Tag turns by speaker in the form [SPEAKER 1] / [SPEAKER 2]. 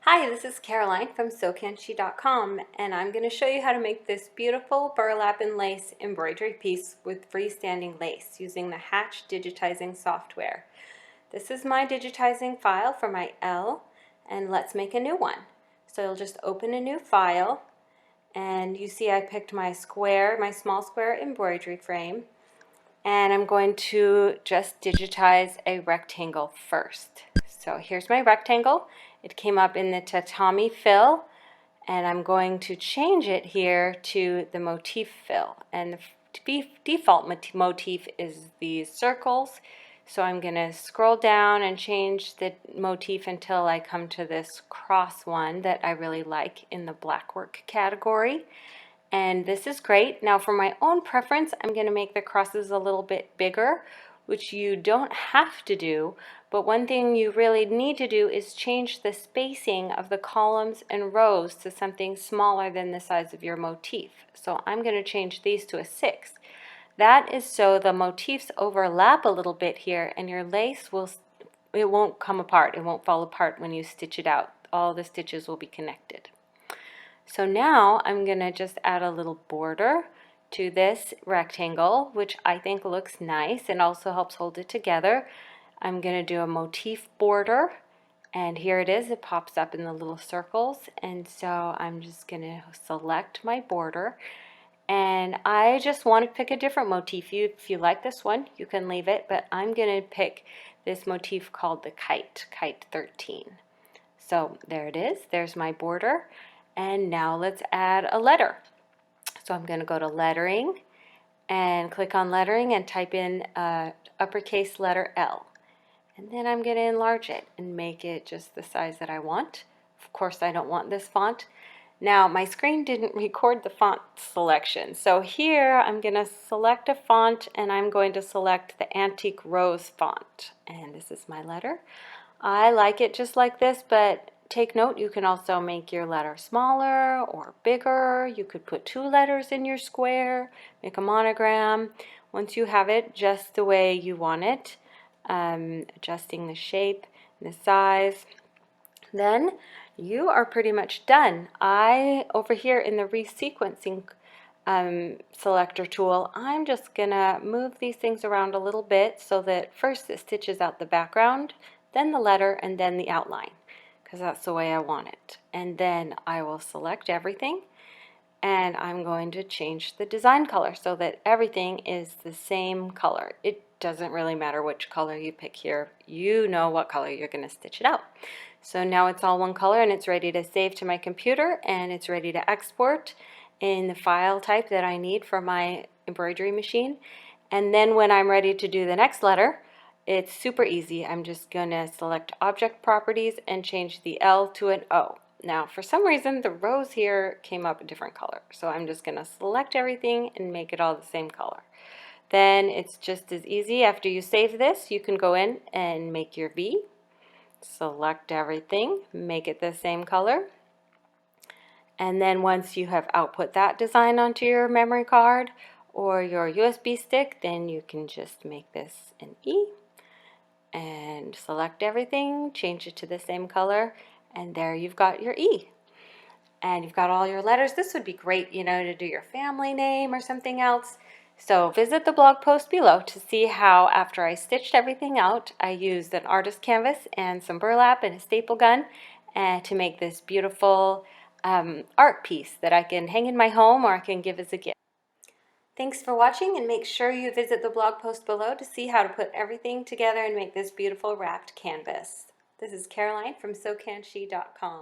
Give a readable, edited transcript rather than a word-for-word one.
[SPEAKER 1] Hi, this is Caroline from SewCanShe.com, and I'm going to show you how to make this beautiful burlap and lace embroidery piece with freestanding lace using the Hatch digitizing software. This is my digitizing file for my L, and let's make a new one. So you'll just open a new file, and you see I picked my small square embroidery frame, and I'm going to just digitize a rectangle first. So here's my rectangle. It came up in the tatami fill, and I'm going to change it here to the motif fill. And the default motif is these circles. So I'm going to scroll down and change the motif until I come to this cross one that I really like in the blackwork category. And this is great. Now for my own preference, I'm going to make the crosses a little bit bigger, which you don't have to do, but one thing you really need to do is change the spacing of the columns and rows to something smaller than the size of your motif. So I'm going to change these to a 6. That is so the motifs overlap a little bit here, and your lace it won't come apart. It won't fall apart when you stitch it out. All the stitches will be connected. So now I'm going to just add a little border to this rectangle, which I think looks nice and also helps hold it together. I'm going to do a motif border, and here it is. It pops up in the little circles, and so I'm just going to select my border, and I just want to pick a different motif. If you like this one, you can leave it, but I'm going to pick this motif called the kite 13. So there it is. There's my border. And now let's add a letter. So I'm going to go to lettering and click on lettering and type in uppercase letter L. And then I'm going to enlarge it and make it just the size that I want. Of course, I don't want this font. Now, my screen didn't record the font selection. So here I'm going to select a font, and I'm going to select the Antique Rose font. And this is my letter. I like it just like this, but take note, you can also make your letter smaller or bigger. You could put 2 letters in your square, make a monogram. Once you have it just the way you want it, adjusting the shape and the size, then you are pretty much done. Over here in the resequencing selector tool, I'm just gonna move these things around a little bit so that first it stitches out the background, then the letter, and then the outline, because that's the way I want it. And then I will select everything, and I'm going to change the design color so that everything is the same color. It doesn't really matter which color you pick here. You know what color you're going to stitch it out. So now it's all one color, and it's ready to save to my computer, and it's ready to export in the file type that I need for my embroidery machine. And then when I'm ready to do the next letter, it's super easy. I'm just going to select Object Properties and change the L to an O. Now, for some reason, the rows here came up a different color. So I'm just going to select everything and make it all the same color. Then it's just as easy. After you save this, you can go in and make your V. Select everything, make it the same color. And then once you have output that design onto your memory card or your USB stick, then you can just make this an E and select everything, change it to the same color, and there you've got your E. And you've got all your letters. This would be great, to do your family name or something else. So visit the blog post below to see how, after I stitched everything out, I used an artist canvas and some burlap and a staple gun to make this beautiful art piece that I can hang in my home or I can give as a gift. Thanks for watching, and make sure you visit the blog post below to see how to put everything together and make this beautiful wrapped canvas. This is Caroline from SewCanShe.com.